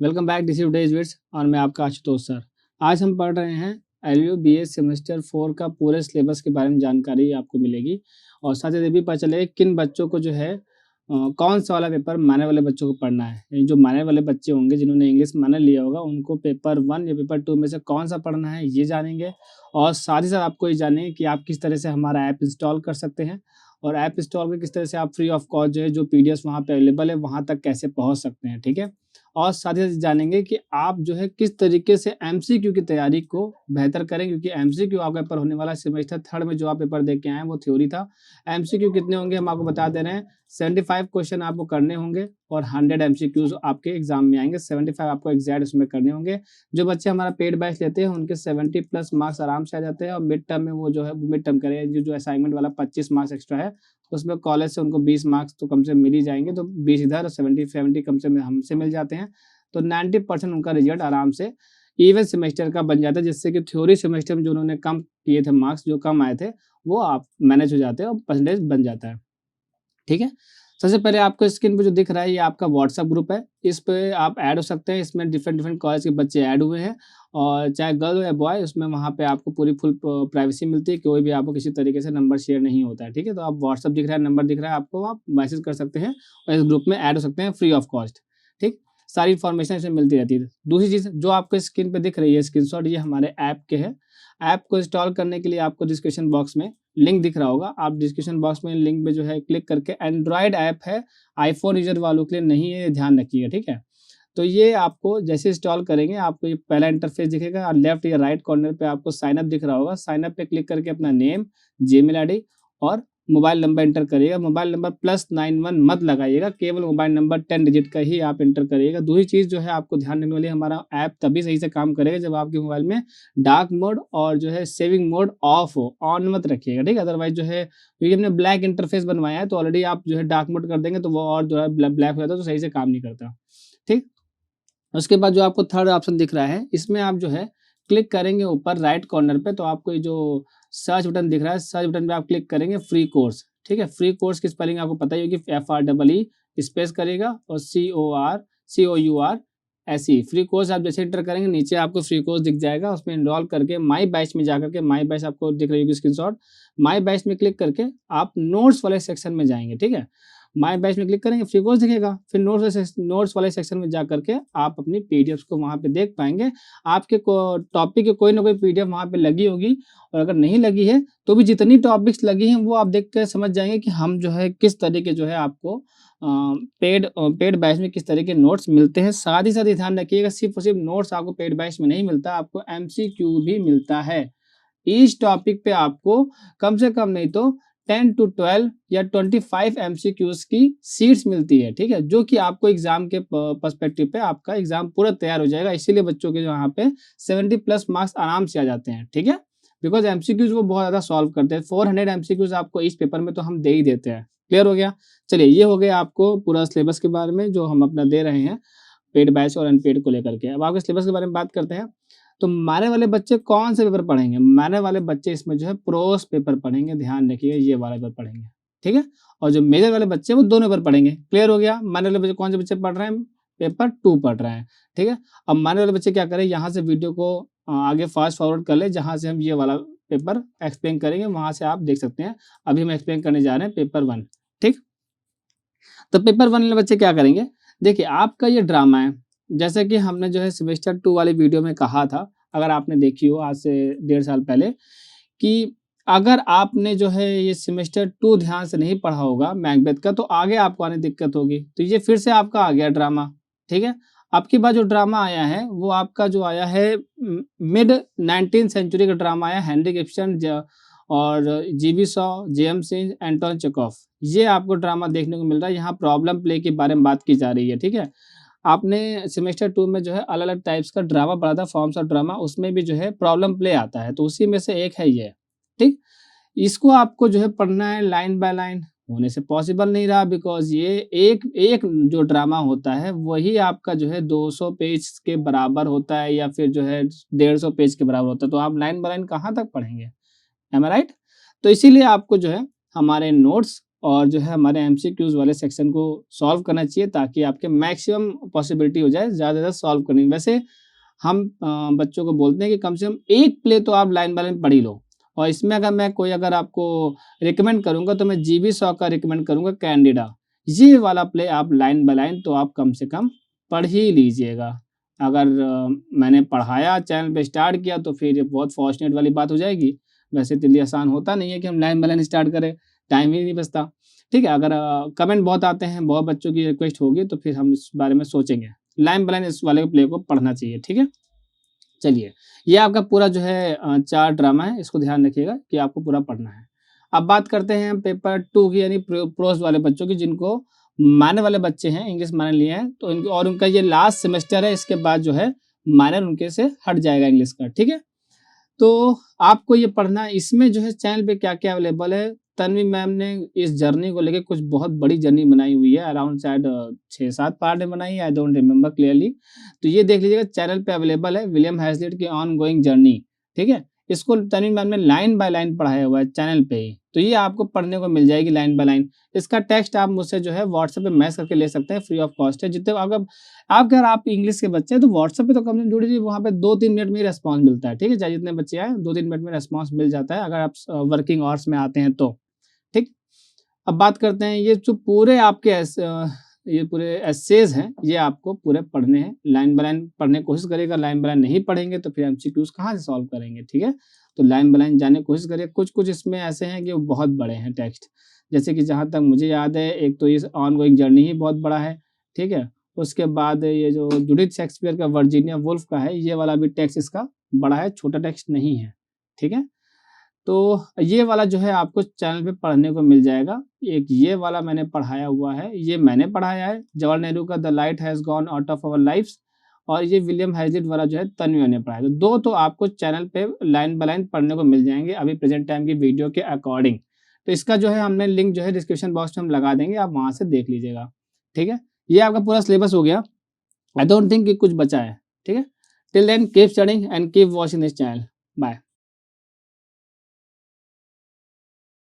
Welcome back this is डेज विट्स और मैं आपका आशुतोष सर। आज हम पढ़ रहे हैं एलयू बीए सेमेस्टर 4 का पूरे सिलेबस के बारे में जानकारी आपको मिलेगी और साथ ही ये भी पता चलेगा किन बच्चों को जो है कौन सा वाला पेपर माइनर वाले बच्चों को पढ़ना है। ये जो माइनर वाले बच्चे होंगे जिन्होंने इंग्लिश माइनर लिया होगा उनको पेपर 1 या पेपर 2 में से कौन सा पढ़ना है ये जानेंगे और साथ ही साथ आपको ये जानेंगे कि आप किस तरह से हमारा ऐप इंस्टॉल कर सकते हैं और ऐप इंस्टॉल कर किस तरह से आप फ्री ऑफ कॉस्ट जो है जो पीडीएफ वहाँ पे अवेलेबल है वहाँ तक कैसे पहुँच सकते हैं। ठीक है, और साथ ही साथ जानेंगे कि आप जो है किस तरीके से एमसीक्यू की तैयारी को बेहतर करें, क्योंकि एमसीक्यू आपका पेपर होने वाला सेमेस्टर 3 में जो आप पेपर दे के आए हैं वो थ्योरी था। एमसीक्यू कितने होंगे हम आपको बता दे रहे हैं। 75 क्वेश्चन आपको करने होंगे और 100 एमसीक्यूज आपके एग्जाम में आएंगे। 75 आपको एग्जैक्ट उसमें करने होंगे। जो बच्चे हमारा पेड बैच लेते हैं उनके 70 प्लस मार्क्स आराम से आ जाते हैं और मिड टर्म में वो जो है मिड टर्म करें जो असाइनमेंट वाला 25 मार्क्स एक्स्ट्रा है उसमें कॉलेज से उनको 20 मार्क्स तो कम से मिल ही जाएंगे, तो 20 इधर और 70 कम से हमसे मिल जाते हैं। तो 90% उनका रिजल्ट आराम से इवन सेमेस्टर का बन जाता है, जिससे कि थ्योरी सेमेस्टर में जो उन्होंने कम किए थे मार्क्स जो कम आए थे वो आप मैनेज हो जाते हैं और परसेंटेज बन जाता है। ठीक है, सबसे पहले आपको स्क्रीन पे जो दिख रहा है ये आपका व्हाट्सएप ग्रुप है। इस पे आप ऐड हो सकते हैं। इसमें डिफरेंट कॉलेज के बच्चे ऐड हुए हैं और चाहे गर्ल हो या बॉय उसमें वहाँ पे आपको पूरी फुल प्राइवेसी मिलती है। कोई भी आपको किसी तरीके से नंबर शेयर नहीं होता है। ठीक है, तो आप व्हाट्सएप दिख रहा है, नंबर दिख रहा है आपको, आप मैसेज कर सकते हैं और इस ग्रुप में ऐड हो सकते हैं फ्री ऑफ कॉस्ट। ठीक, सारी इन्फॉर्मेशन इसमें मिलती रहती है। दूसरी चीज़ जो आपको स्क्रीन पे दिख रही है स्क्रीनशॉट, ये हमारे ऐप के है। ऐप को इंस्टॉल करने के लिए आपको डिस्क्रिप्शन बॉक्स में लिंक दिख रहा होगा। आप डिस्क्रिप्शन बॉक्स में लिंक पे जो है क्लिक करके, एंड्रॉयड ऐप है, आईफोन यूजर वालों के लिए नहीं है, ये ध्यान रखिएगा। ठीक है, तो ये आपको जैसे इंस्टॉल करेंगे आपको ये पहला इंटरफेस दिखेगा और लेफ्ट या राइट कॉर्नर पे आपको साइन अप दिख रहा होगा। साइन अप पे क्लिक करके अपना नेम, जीमेल आईडी और मोबाइल नंबर एंटर करिएगा। मोबाइल नंबर +91 मत लगाइएगा, केवल मोबाइल नंबर 10 डिजिट का ही आप एंटर करिएगा। दूसरी चीज़ जो है आपको ध्यान रखने वाली, हमारा ऐप तभी सही से काम करेगा जब आपके मोबाइल में डार्क मोड और जो है सेविंग मोड ऑफ हो, ऑन मत रखिएगा। ठीक है, अदरवाइज जो है क्योंकि हमने ब्लैक इंटरफेस बनवाया है तो ऑलरेडी आप जो है डार्क मोड कर देंगे तो वो और जो है ब्लैक हो जाता है तो सही से काम नहीं करता। ठीक, उसके बाद जो आपको थर्ड ऑप्शन दिख रहा है इसमें आप जो है क्लिक करेंगे ऊपर राइट कॉर्नर पे तो आपको ये जो सर्च बटन दिख रहा है, सर्च बटन पे आप क्लिक करेंगे फ्री कोर्स। ठीक है, फ्री कोर्स की स्पेलिंग आपको पता ही होगी, FREE स्पेस करेगा और COURSE फ्री कोर्स। आप जैसे एंटर करेंगे नीचे आपको फ्री कोर्स दिख जाएगा, उसमें इनरोल करके माई बैच में जाकर के, माई बैच आपको दिख रही होगी स्क्रीनशॉट, माई बैच में क्लिक करके आप नोट्स वाले सेक्शन में जाएंगे। ठीक है, माय बैच में क्लिक करेंगे फ्री कोर्स दिखेगा, फिर नोट्स वाले सेक्शन में जा करके आप अपनी पीडीएफ को वहाँ पे देख पाएंगे। आपके टॉपिक की कोई ना कोई पीडीएफ वहाँ पे लगी होगी और अगर नहीं लगी है तो भी जितनी टॉपिक्स लगी हैं वो आप देख कर समझ जाएंगे कि हम जो है किस तरीके जो है आपको पेड बैच में किस तरह के नोट्स मिलते हैं। साथ ही साथ ध्यान रखिएगा सिर्फ और सिर्फ नोट्स आपको पेड बैच में नहीं मिलता, आपको एमसीक्यू भी मिलता है। ईच टॉपिक पे आपको कम से कम नहीं तो 10 to 12 या 25 एमसीक्यूज की सीट्स मिलती है। ठीक है, जो कि आपको एग्जाम के पर्सपेक्टिव पे आपका एग्जाम पूरा तैयार हो जाएगा। इसीलिए बच्चों के जो यहाँ पे 70 प्लस मार्क्स आराम से आ जाते हैं। ठीक है, बिकॉज एमसीक्यूज वो बहुत ज्यादा सॉल्व करते हैं। 400 एमसीक्यूज आपको इस पेपर में तो हम दे ही देते हैं। क्लियर हो गया? चलिए, ये हो गया आपको पूरा सिलेबस के बारे में जो हम अपना दे रहे हैं पेड बैच और अनपेड को लेकर के। अब आपके सिलेबस के बारे में बात करते हैं। तो माने वाले बच्चे कौन से पेपर पढ़ेंगे? माने वाले बच्चे इसमें जो है प्रोस पेपर पढ़ेंगे, ध्यान रखिएगा ये वाला पेपर पढ़ेंगे। ठीक है, और जो मेजर वाले बच्चे वो दोनों पेपर पढ़ेंगे। क्लियर हो गया? माने वाले बच्चे कौन से बच्चे पढ़ रहे हैं? पेपर 2 पढ़ रहे हैं। ठीक है, अब माने वाले बच्चे क्या करें, यहाँ से वीडियो को आगे फास्ट फॉरवर्ड कर ले, जहाँ से हम ये वाला पेपर एक्सप्लेन करेंगे वहां से आप देख सकते हैं। अभी हम एक्सप्लेन करने जा रहे हैं पेपर 1। ठीक, तो पेपर 1 वाले बच्चे क्या करेंगे? देखिए, आपका ये ड्रामा है, जैसे कि हमने जो है सेमेस्टर 2 वाली वीडियो में कहा था, अगर आपने देखी हो आज से 1.5 साल पहले, कि अगर आपने जो है ये सेमेस्टर 2 ध्यान से नहीं पढ़ा होगा मैकबेथ का तो आगे आपको आने दिक्कत होगी। तो ये फिर से आपका आ गया ड्रामा। ठीक है, अब की बार जो ड्रामा आया है वो आपका जो आया है मिड 19th सेंचुरी का ड्रामा आया, हेनरिक इब्सन और GB Shaw, James Synge, Anton Chekhov, ये आपको ड्रामा देखने को मिल रहा है। यहाँ प्रॉब्लम प्ले के बारे में बात की जा रही है। ठीक है, आपने सेमेस्टर 2 में जो है अलग अलग टाइप्स का ड्रामा पढ़ा था, फॉर्म्स ऑफ ड्रामा, उसमें भी जो है प्रॉब्लम प्ले आता है, तो उसी में से एक है ये। ठीक, इसको आपको जो है पढ़ना है लाइन बाय लाइन, होने से पॉसिबल नहीं रहा, बिकॉज ये एक एक जो ड्रामा होता है वही आपका जो है 200 पेज के बराबर होता है या फिर जो है 150 पेज के बराबर होता है, तो आप लाइन बाय लाइन कहाँ तक पढ़ेंगे? एम आई राइट? तो इसीलिए आपको जो है हमारे नोट्स और जो है हमारे एमसीक्यूज़ वाले सेक्शन को सॉल्व करना चाहिए, ताकि आपके मैक्सिमम पॉसिबिलिटी हो जाए ज़्यादा से ज़्यादा सॉल्व करने की। वैसे हम बच्चों को बोलते हैं कि कम से कम एक प्ले तो आप लाइन बाय लाइन पढ़ ही लो, और इसमें अगर आपको रिकमेंड करूँगा तो मैं जीवी शॉ का रिकमेंड करूँगा, कैंडिडा। ये वाला प्ले आप लाइन बाय लाइन तो आप कम से कम पढ़ ही लीजिएगा। अगर मैंने पढ़ाया, चैनल पे स्टार्ट किया, तो फिर ये बहुत फॉर्चुनेट वाली बात हो जाएगी। वैसे तो इतनी आसान होता नहीं है कि हम लाइन बाय लाइन स्टार्ट करें, टाइम ही नहीं बचता। ठीक है, अगर कमेंट बहुत आते हैं, बहुत बच्चों की रिक्वेस्ट होगी, तो फिर हम इस बारे में सोचेंगे। लाइन बाय लाइन इस वाले प्ले को पढ़ना चाहिए, ठीक है? चलिए, ये आपका पूरा जो है 4 ड्रामा है, इसको ध्यान रखिएगा कि आपको पूरा पढ़ना है। अब बात करते हैं पेपर 2 की, यानी प्रोज़ वाले बच्चों की, जिनको माइनर वाले बच्चे हैं, इंग्लिश माइनर लिए हैं, तो इनकी और उनका ये लास्ट सेमेस्टर है, इसके बाद जो है माइनर उनके से हट जाएगा इंग्लिश का, ठीक है? तो आपको ये पढ़ना है। इसमें जो है चैनल पे क्या-क्या अवेलेबल है, तन्वी मैम ने इस जर्नी को लेके कुछ बहुत बड़ी जर्नी बनाई हुई है, अराउंड शायद 6-7 पार्ट में बनाई है, आई डोंट रिमेंबर क्लियरली। तो ये देख लीजिएगा, चैनल पे अवेलेबल है, विलियम हैज़लिट की ऑन गोइंग जर्नी, ठीक है? इसको तन्वी मैम ने लाइन बाय लाइन पढ़ाया हुआ है चैनल पे ही, तो ये आपको पढ़ने को मिल जाएगी लाइन बाय लाइन। इसका टेक्स्ट आप मुझसे जो है व्हाट्सएप पे मैसेज करके ले सकते हैं, फ्री ऑफ कॉस्ट है। जितने अगर आप इंग्लिश के बच्चे हैं तो व्हाट्सएप पे तो कम से कम जुड़ जाइए, वहाँ पे 2-3 मिनट में ही रिस्पॉन्स मिलता है, ठीक है? चाहे जितने बच्चे आएँ, 2-3 मिनट में रिस्पॉन्स मिल जाता है, अगर आप वर्किंग आवर्स में आते हैं तो, ठीक? अब बात करते हैं, ये जो पूरे आपके ये पूरे एसेज हैं, ये आपको पूरे पढ़ने हैं, लाइन बाय लाइन पढ़ने की कोशिश करिएगा। लाइन बाय लाइन नहीं पढ़ेंगे तो फिर एमसीक्यूज़ कहाँ से सॉल्व करेंगे, ठीक है? तो लाइन बाय लाइन जाने की कोशिश करिए। कुछ-कुछ इसमें ऐसे हैं कि वो बहुत बड़े हैं टेक्स्ट, जैसे कि जहाँ तक मुझे याद है, एक तो ये ऑन गोइंग जर्नी ही बहुत बड़ा है, ठीक है? उसके बाद ये जो जूडिथ शेक्सपियर का वर्जीनिया वुल्फ का है, ये वाला भी टेक्स्ट इसका बड़ा है, छोटा टेक्स्ट नहीं है, ठीक है? तो ये वाला जो है आपको चैनल पे पढ़ने को मिल जाएगा। एक ये वाला मैंने पढ़ाया हुआ है, ये मैंने पढ़ाया है, जवाहरलाल नेहरू का the light has gone out of our lives, और ये विलियम हैज़लिट वाला जो है तन्वी ने पढ़ाया। तो 2 तो आपको चैनल पे लाइन बाय लाइन पढ़ने को मिल जाएँगे अभी प्रेज़ेंट टाइम की वीडियो के अकॉर्डिंग। तो इसका जो है हमने लिंक जो है डिस्क्रिप्शन बॉक्स में हम लगा देंगे, आप वहाँ से देख लीजिएगा, ठीक है? ये आपका पूरा सिलेबस हो गया। आई डोंट थिंक कि कुछ बचा है, ठीक है? Till then keep studying and keep watching this channel. Bye.